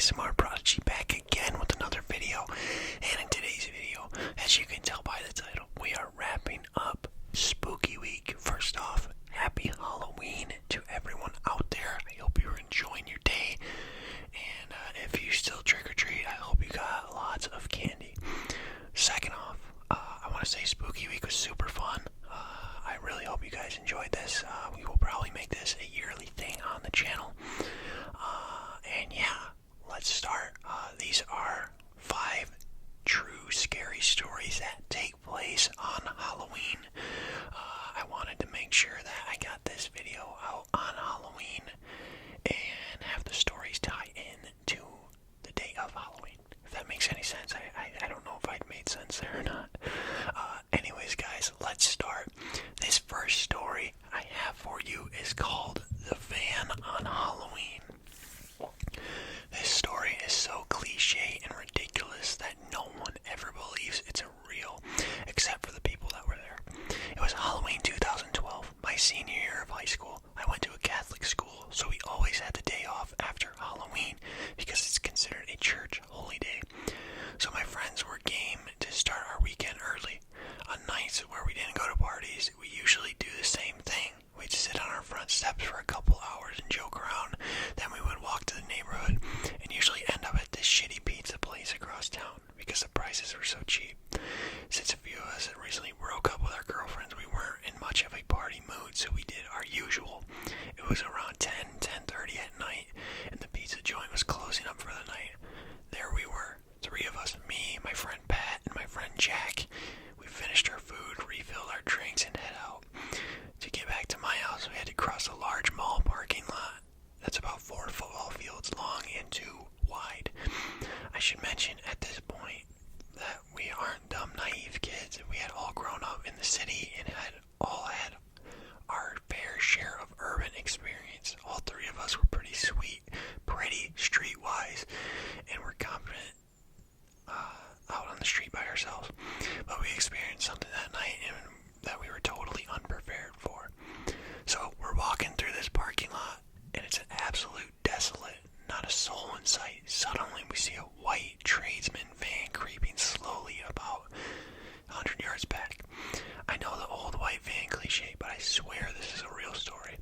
ASMR Prodigy back again with another video. And in today's video, as you can tell by the title, we are wrapping up Spooky Week. First off, happy Halloween to everyone out there. I hope you're enjoying your day. And if you still trick-or-treat, I hope you got lots of candy. Second off, I want to say Spooky Week was super fun. I really hope you guys enjoyed this. We will probably make this a yearly thing on the channel. And yeah, let's start. These are 5 true scary stories that take place on Halloween. I wanted to make sure that I got this video out on Halloween and have the stories tie in to the day of Halloween. If that makes any sense. I don't know if I'd made sense there or not. Anyways, guys, let's start. This first story I have for you is called The Van on Halloween. This story is so cliche and ridiculous that no one ever believes it's real, except for the people that were there. It was Halloween 2012, my senior year of high school. I went to a Catholic school, so we always had the day off after Halloween because it's considered a church holy day. So my friends were game to start our weekend early. On nights where we didn't go to parties, we usually do the same thing. We'd sit on our front steps for a couple hours and joke around. Then we would walk to the neighborhood and usually end up at this shitty pizza place across town because the prices were so cheap. Since a few of us had recently broke up with our girlfriends, we weren't in much of a party mood, so we did our usual. It was around 10:30 at night, and the pizza joint was closing up for the night. There we were, 3 of us, me, my friend Pat, and my friend Jack. We finished our food, refilled our drinks, and head out. To get back to my house, we had to cross a large mall parking lot that's about 4 football fields long and 2 wide. I should mention at this point that we aren't dumb, naive kids. We had all grown up in the city and had our fair share of urban experience. All 3 of us were pretty sweet, pretty streetwise, and were confident out on the street by ourselves. But we experienced something that night that we were totally unprepared for. So we're walking through this parking lot, and it's an absolute desolate, not a soul in sight. Suddenly we see a white tradesman van creeping slowly about 100 yards back. I know the old white van cliche, but I swear this is a real story.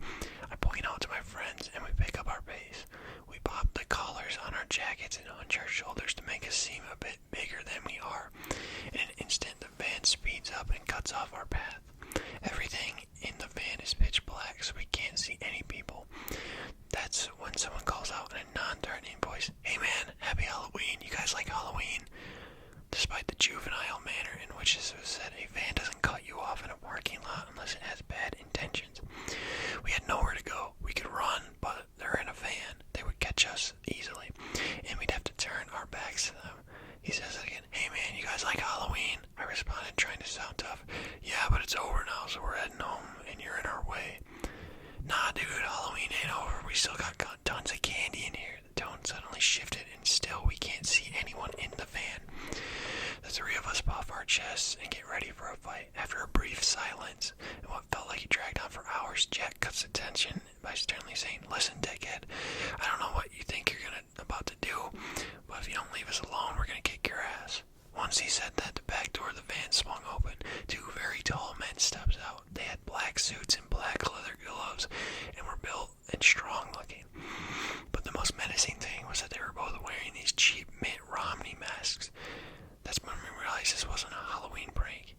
I point out to my friends, and we pick up our pace. We pop the collars on our jackets and hunch our shoulders to make us seem a bit bigger than we are. In an instant, the van speeds up and cuts off our path. Everything in the van is pitch black, so we can't see any people. That's when someone calls out in a non-threatening voice, "Hey man, happy Halloween. You guys like Halloween?" Despite the juvenile manner in which this was said, a van doesn't cut you off in a parking lot unless it has bad intentions. We had nowhere to go. We could run, but they're in a van. They would catch us easily, and we'd have to turn our backs to them. He says again, "Hey man, you guys like Halloween?" I responded, trying to sound tough. "Yeah, but it's over now, so we're heading home, and you're in our way." "Nah, dude, Halloween ain't over. We still got tons of candy in here." The tone suddenly shifted, and still we can't see anyone in the van. The 3 of us puff our chests and get ready for a fight. After a brief silence, and what felt like it dragged on for hours, Jack cuts the tension by sternly saying, "Listen, dickhead, I don't know what you think you're about to do, but if you don't leave us alone, we're gonna kick your ass." Once he said that, the back door of the van swung open. 2 very tall men stepped out. They had black suits and black leather gloves and were built and strong looking. But the most menacing thing was that they were both wearing these cheap Mitt Romney masks. That's when we realized this wasn't a Halloween prank.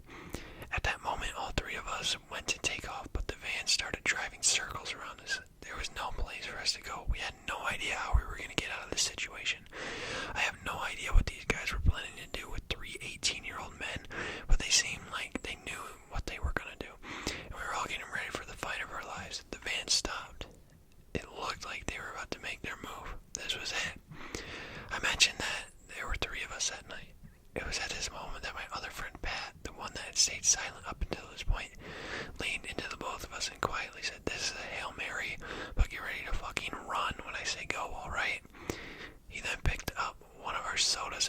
At that moment, all 3 of us went to take off, but the van started driving circles around us. There was no place for us to go. We had no idea how we were going to get out of this situation. I have no idea what these guys were planning to do with 3 18-year-old men, but they seemed like they knew what they were going to do. And we were all getting ready for the fight of our lives. The van stopped. It looked like they were about to make their move. This was it. I mentioned that there were 3 of us that night. It was at this moment that my other friend Pat, the one that had stayed silent up until this point, leaned into the both of us and quietly said, "This is a Hail Mary, but get ready to fucking run when I say go, alright?" He then picked up one of our sodas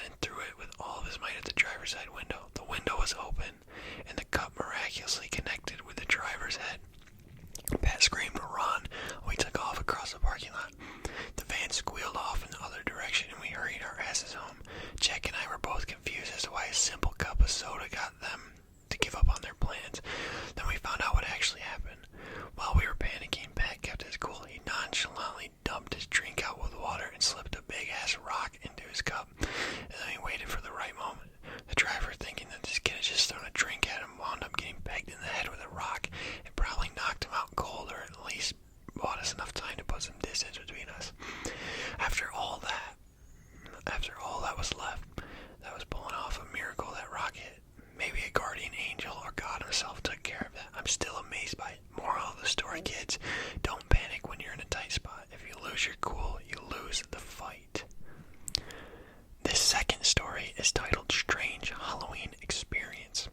is titled Strange Halloween Experience.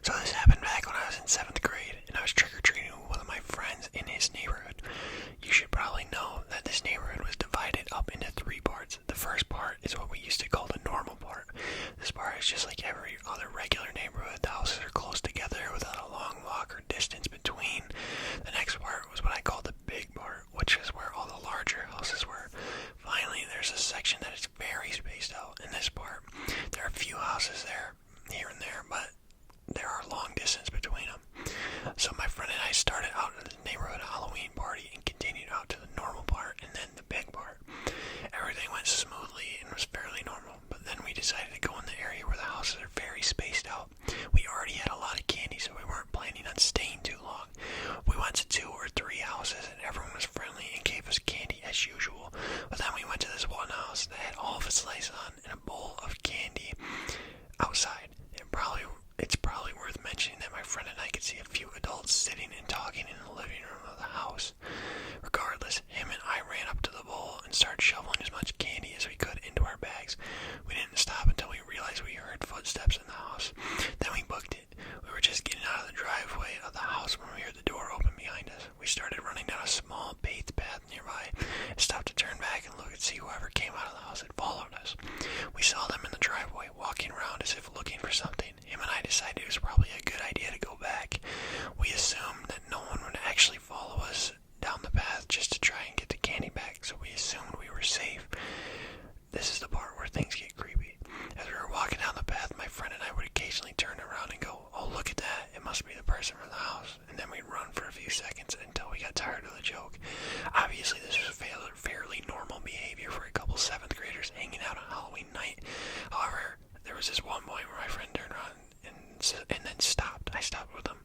So this happened back when I was in 7th grade, and I was trick-or-treating with one of my friends in his neighborhood. You should probably know that this neighborhood was divided up into 3 parts. The first part is what we used to call the normal part. This part is just like every other regular neighborhood. The houses are close together without a long walk or distance between. The next part was what I call the big part, which is where all the larger houses were. Finally, there's a section that is very spaced out. In this part, there are a few houses there, here and there, but there are long distance between them. So my friend and I started out at the neighborhood Halloween party and continued out to the normal part and then the big part. Everything went smoothly and was fairly normal, but then we decided to go in the area where the houses are very spaced out. We already had a lot of candy, so we weren't planning on staying too long. We went to 2 or 3 houses and everyone was friendly and gave us candy as usual. But then we went to this one house that had all of its lights on and a bowl of candy outside. It's probably worth mentioning that my friend and I could see a few adults sitting and talking in the living room of the house. Regardless, him and I ran up to the bowl and started shoveling as much candy as we could into our bags. We didn't stop until we realized we heard footsteps in the house. Then we booked it. We were just getting out of the driveway of the house when we heard the door open behind us. We started running down a small paved path nearby and stopped to turn back and look and see whoever came out of the house had followed us. We saw them in the driveway walking around as if looking for something. Him and I decided it was probably a good idea to go back. We assumed that no one would actually follow us down the path just to try and get the candy back, so we assumed we were safe. This is the part where things get creepy. As we were walking down the path, my friend and I would occasionally turn around and go, "Oh, look at that, it must be the person from the house," and then we'd run for a few seconds until we got tired of the joke. Obviously, this was fairly normal behavior for a couple 7th graders hanging out on Halloween night. However, there was this one point where my friend turned around and then stopped. I stopped with him.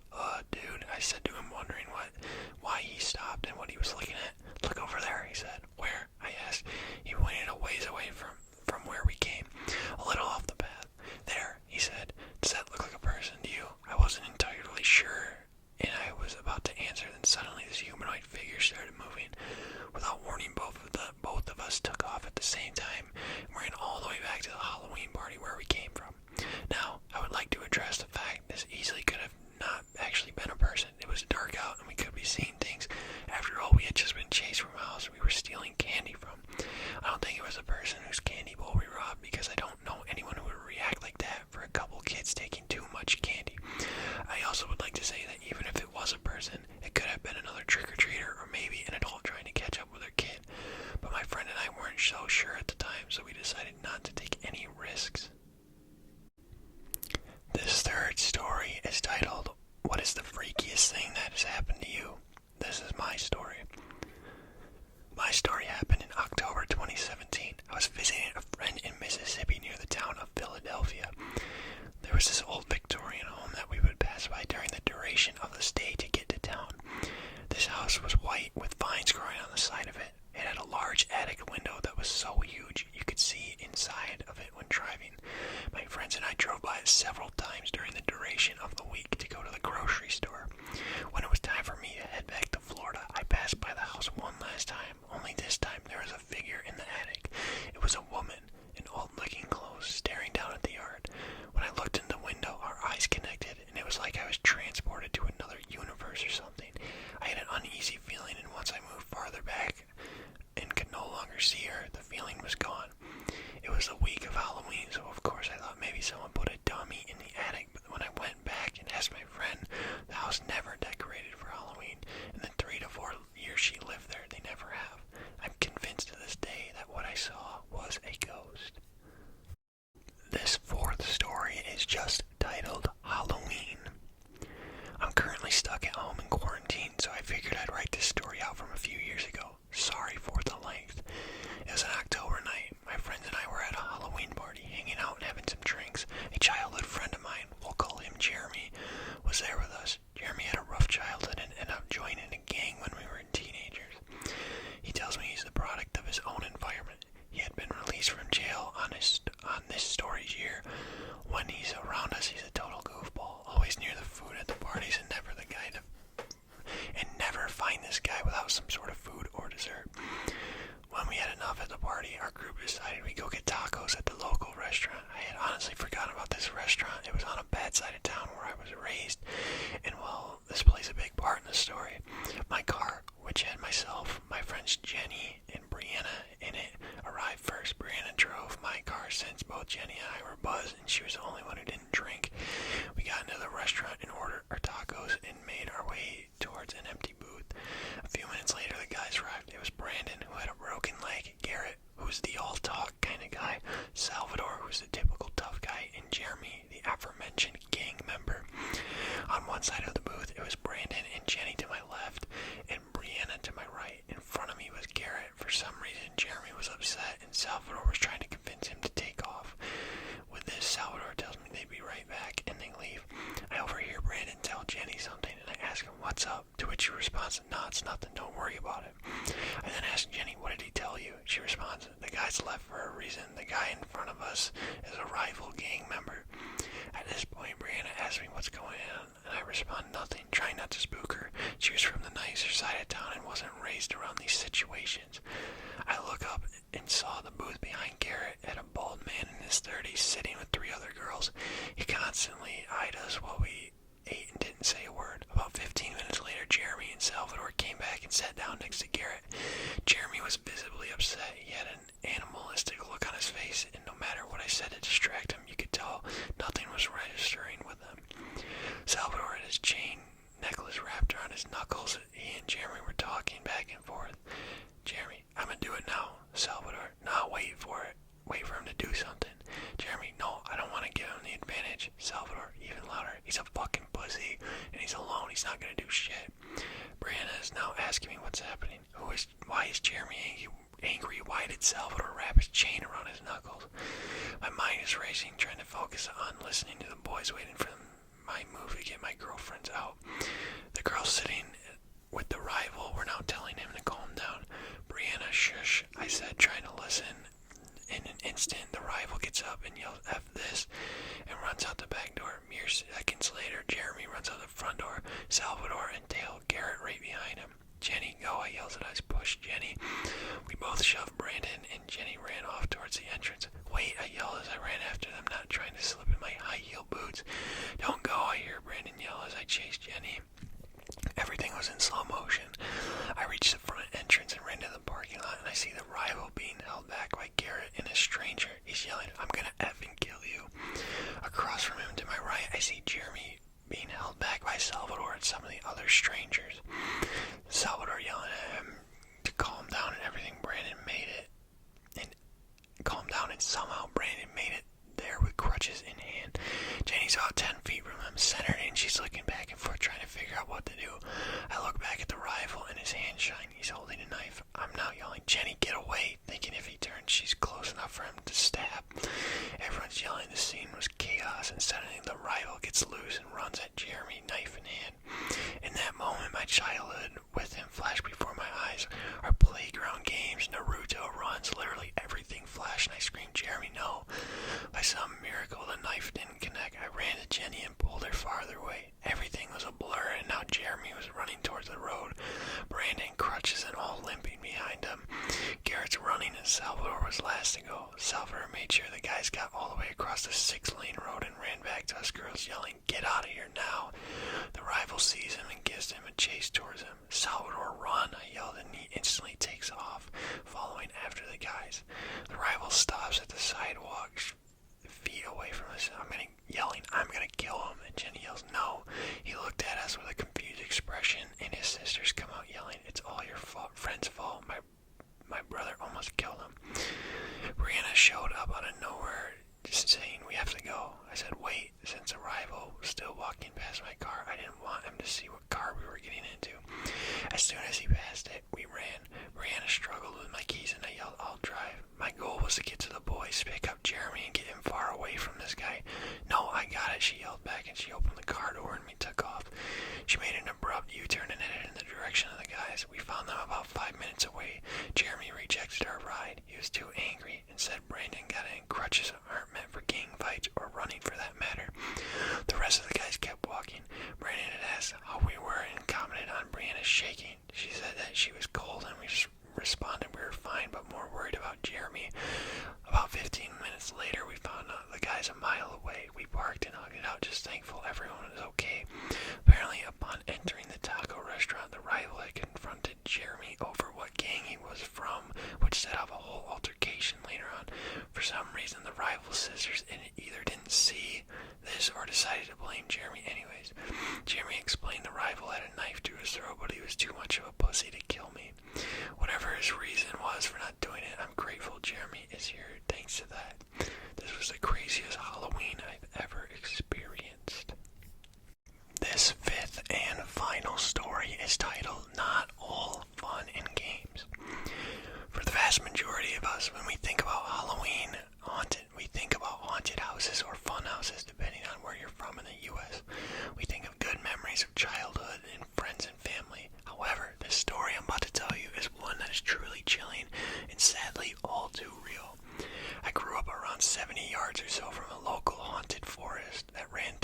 Dude, I said to him, wondering why he stopped and what he was looking at. "Look over there," he said. "Where?" I asked. He pointed a ways away from where we came, a little off the path. "There," he said. "Does that look like a person to you?" I wasn't entirely sure, and I was about to answer, then suddenly this humanoid figure started moving. Without warning, both of us took off at the same time and ran all the way back to the Halloween party where we came from. Now, I would like to address the fact this easily could have not actually been a person. It was dark out and we could be seeing things. After all, we had just been chased from a house we were stealing candy from. I don't think it was a person whose candy bowl we robbed, because I don't know anyone who would react like that for a couple kids taking too much candy. I also would like to say that even if it was a person, it could have been another trick-or-treater or maybe an adult trying to catch up with their kid. But my friend and I weren't so sure at the time, so we decided not to take any risks. This third story is titled, "What is the freakiest thing that has happened to you?" This is my story. My story happened in October 2017. I was visiting a friend in Mississippi near the town of Philadelphia. There was this old Victorian home that we would pass by during the duration of the stay to get to town. This house was white with vines growing on the side of it. It had a large attic window that was so huge you could see inside of it when driving. My friends and I drove by it several times during the duration of the week to go to the grocery store. When it was time for me to head back to Florida, I passed by the house one last time, only this time there was a figure in the attic. It was a woman in old-looking clothes staring down at the yard. When I looked in the window, our eyes connected, and it was like I was transported to another universe or something. I had an uneasy feeling, and once I moved farther back and could no longer see her, the feeling was gone. It was the week of Halloween, so of course I thought maybe someone put a dummy in the attic, but when I went back and asked my friend, the house never decorated for Halloween. In the 3 to 4 years she lived there, they never have. I'm convinced to this day that what I saw was a ghost. This fourth story is just titled Halloween. I'm currently stuck at home in quarantine, so I figured I'd write this story out from a few years ago. Sorry for the length. It was an October night. My friends and I were at a Halloween party, hanging out and having some drinks. A childhood friend of mine, we'll call him Jeremy, was there with us. Jeremy had a rough childhood and ended up joining a gang when we were teenagers. He tells me he's the product of his own environment. He had been released from jail on this story's year. When he's around us, he's a total goofball, always near the food at the parties and never find this guy without some sort of food or dessert. When we had enough at the party, our group decided we'd go get tacos at the local restaurant. I had honestly forgotten about this restaurant. It was on a bad side of town where I was raised, and well, this plays a big part in the story. My car, which had myself, my friends Jenny and Brianna in it, arrived first. Brianna drove my car since both Jenny and I were buzzed, and she was the only one who didn't drink. We got into the restaurant and ordered our tacos and made our way towards an empty booth. A few minutes later, the guys arrived. It was Brandon, who had a broken leg, Garrett, who was the all-talk kind of guy, Salvador, who was the typical tough guy, and Jeremy, the aforementioned gang member. On one side of the booth, it was Brandon and Jenny to my left, and Brianna to my right. In front of me was Garrett. For some reason, Jeremy was upset, and Salvador was trying to convince him to take off. With this, Salvador tells me they'd be right back, and they leave. I overhear Brandon tell Jenny something, and I ask him, "What's up?" To which she responds, "No, it's nothing, don't worry about it." I then ask Jenny, "What did he tell you?" She responds, "The guy's left for a reason. The guy in front of us is a rival gang member." At this point, Brianna asks me what's going on, and I respond nothing, trying not to spook her. She was from the nicer side of town and wasn't raised around these situations. I look up and saw the booth behind Garrett had a bald man in his 30s sitting with 3 other girls. He constantly eyed us while we ate and didn't say a word. About 15 minutes later, Jeremy and Salvador came back and sat down next to Garrett. Jeremy was visibly upset. He had an animalistic look on his face, and no matter what I said to distract him, you could tell nothing was registering with him. Salvador had his chain necklace wrapped around his knuckles. He and Jeremy were talking back and forth. Jeremy, "I'm gonna do it now." Salvador, "No, wait for it. Wait for him to do something." Jeremy, "No, I don't want to give him the advantage." Salvador, even louder, "He's a fucking pussy, and he's alone. He's not gonna do shit." Brianna is now asking me what's happening. Why is Jeremy angry? Why did Salvador wrap his chain around his knuckles? My mind is racing, trying to focus on listening to the boys waiting for my move to get my girlfriends out. The girls sitting with the rival were now telling him to calm down. "Brianna, shush," I said, trying to listen. In an instant, the rival gets up and yells, "F this," and runs out the back door. Mere seconds later, Jeremy runs out the front door. Salvador and Dale, Garrett right behind him. "Jenny, go," I yells as I push Jenny. We both shoved Brandon, and Jenny ran off towards the entrance. "Wait," I yelled as I ran after them, not trying to slip in my high-heel boots. "Don't go," I hear Brandon yell as I chase Jenny. Everything was in slow motion. I reached the front entrance and ran to the parking lot, and I see the rival being held back by Garrett and a stranger. He's yelling, "I'm gonna effing kill you." Across from him to my right, I see Jeremy being held back by Salvador and some of the other strangers. Salvador yelling at him to calm down, and everything Brandon made it. And calm down, and somehow Brandon made it there with crutches in hand. Jenny's about 10 feet from him, centered, and she's looking back and forth, trying to figure out what to do. I look back at the rival, and his hands shine. He's holding a knife. I'm now yelling, "Jenny, get away," thinking if he turns, she's close enough for him to stab. Everyone's yelling. The scene was chaos, and suddenly the rival gets loose and runs at Jeremy, knife in hand. In that moment, my childhood with him flashed before my eyes. Our playground games, Naruto runs, literally everything flashed, and I screamed, "Jeremy, no." By some miracle, the knife didn't connect. I ran to Jenny and pulled her farther away. Everything was a blur, and now Jeremy was running towards the road. Brandon, crutches and all, limping behind him. Garrett's running, and Salvador was last to go. Salvador made sure the guys got all the way across the 6-lane road and ran back to us girls, yelling, "Get out of here now." The rival sees him and gives him a chase towards him. "Salvador, run," I yelled, and he instantly takes off, following after the guys. The rival stops at the sidewalk, feet away from us. Yelling, "I'm gonna kill him," and Jenny yells, "No." He looked at us with a confused expression, and his sisters come out yelling, "It's all your friend's fault. My brother almost killed him." Brianna showed up out of nowhere, just saying, "We have to go." I said, "Wait," since the rival was still walking past my car. I didn't want him to see what car we were getting into. As soon as he passed it, we ran. Brianna struggled with my keys, and I yelled, "I'll drive." My goal was to get to the boys, pick up Jeremy, and get him far away from this guy. "No, I got it," she yelled back, and she opened the car door, and we took off. She made an abrupt U-turn and headed in the direction of the guys. We found them about 5 minutes away. Jeremy rejected our ride. He was too angry and said Brandon got it, and crutches aren't meant for gang fights or running for that matter. The rest of the guys kept walking. Brandon had asked how we were and commented on Brianna's shaking. She said that she was cold, and we responded we were fine, but more worried about Jeremy. About 15 minutes later, we found rival sisters and either didn't see this or decided to blame Jeremy anyways. Jeremy explained the rival had a knife to his throat, but he was too much of a pussy to kill me. Whatever his reason was for not doing it, I'm grateful Jeremy is here thanks to that. This was the craziest Halloween I've ever experienced. This fifth and final story is titled Not All Fun and Games. For the vast majority of us, when we think about Halloween, we think about haunted houses or fun houses, depending on where you're from in the U.S. We think of good memories of childhood and friends and family. However, this story I'm about to tell you is one that is truly chilling and sadly all too real. I grew up around 70 yards or so from a local haunted forest that ran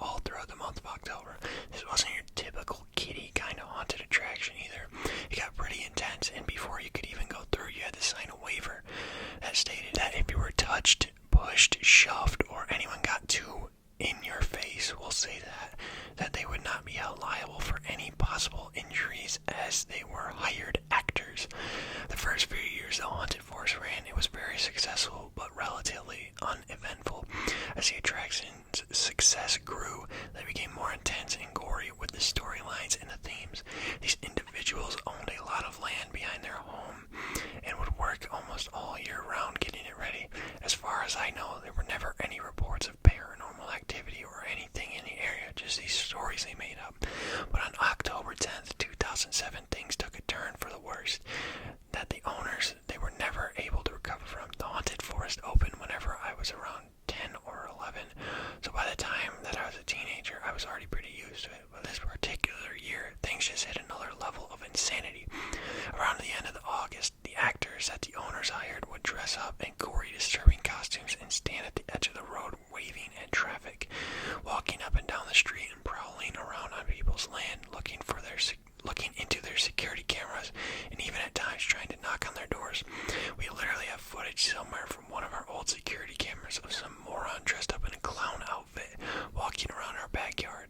all throughout the month of October. This wasn't your typical kiddie kind of haunted attraction either. It got pretty intense, and before you could even go through, you had to sign a waiver that stated that if you were touched, pushed, shoved, or anyone got too in your face, we'll say that they would not be held liable for any possible injuries as they were hired actors. The first few years the haunted forest ran, it was very successful but relatively uneventful. As the attraction's success grew, they became more intense and gory with the storylines and the themes. These individuals owned a lot of land behind their home and would work almost all year round getting it ready. As far as I know, there were never any reports of paranormal activity or anything in the area, just these stories they made up. But on October 10th, 2007, things took a turn for the worst that the owners, they were never able to recover from. The haunted forest opened whenever I was around 10 or 11, so by the time that I was a teenager, I was already pretty used to it. But this particular year, things just hit another level of insanity. Around the end of August, the actors that the owners hired would dress up in gory, disturbing costumes and stand at the edge of the road waving at traffic, walking up and down the street and prowling around on people's land, looking into their security cameras, and even at times trying to knock on their doors. We literally have footage somewhere from one of our old security cameras of some moron dressed up in a clown outfit walking around our backyard.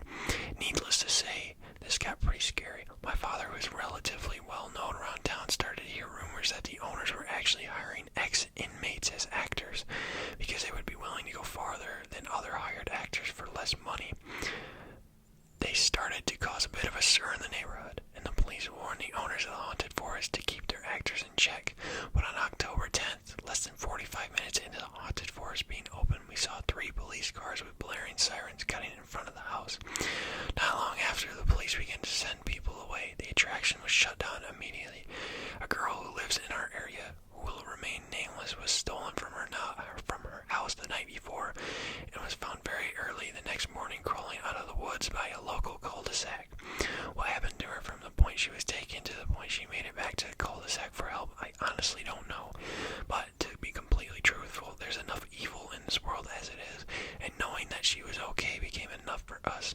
Needless to say, this got pretty scary. My father, who is relatively well known around town, started to hear rumors that the owners were actually hiring ex-inmates as actors because they would be willing to go farther than other hired actors for less money. They started to cause a bit of a stir in the neighborhood, and the police warned the owners of the haunted forest to keep their actors in check. But on October 10th, less than 45 minutes into the haunted forest being open, we saw 3 police cars with blaring sirens cutting in front of the house. Not long after, the police began to send people away. The attraction was shut down immediately. A girl who lives in our area, who will remain nameless, was stolen from her house the night before and was found very early the next morning crawling out of the woods by a local cul-de-sac. What happened to her from the point she was taken to the point she made it back to the cul-de-sac for help, I honestly don't know. But to be completely truthful, there's enough evil in this world as it is, and knowing that she was okay became enough for us.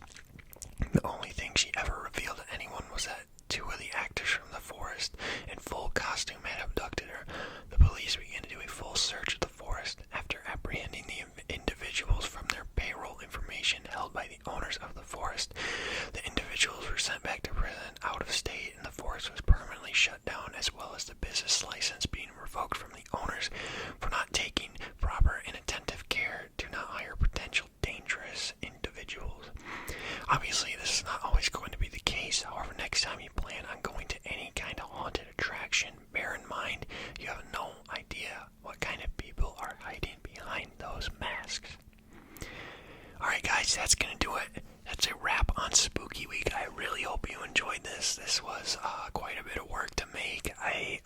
The only thing she ever revealed to anyone was that 2 of the actors from the forest in full costume had abducted her. The police began to do a full search of the forest. After apprehending the individuals from their payroll information held by the owners of the forest, the individuals were sent back to prison out of state, and the forest was permanently shut down, as well as the business license being revoked from the owners for not taking proper and attentive care to not hire potential dangerous individuals. Obviously, this is not always going to be the case. However, next time you plan on going to any kind of haunted attraction, bear in mind you have no idea what kind of people are hiding behind those masks. Alright guys, that's going to do it. That's a wrap on Spooky Week. I really hope you enjoyed this. This was quite a bit of work to make. I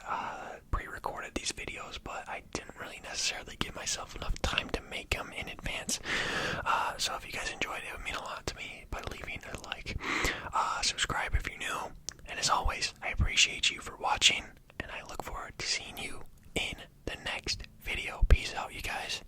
pre-recorded these videos, but I didn't really necessarily give myself enough time to make them in advance. So if you guys enjoyed it, it would mean a lot to me by leaving a like. Subscribe if you're new. And as always, I appreciate you for watching, and I look forward to seeing you in the next video. Peace out, you guys.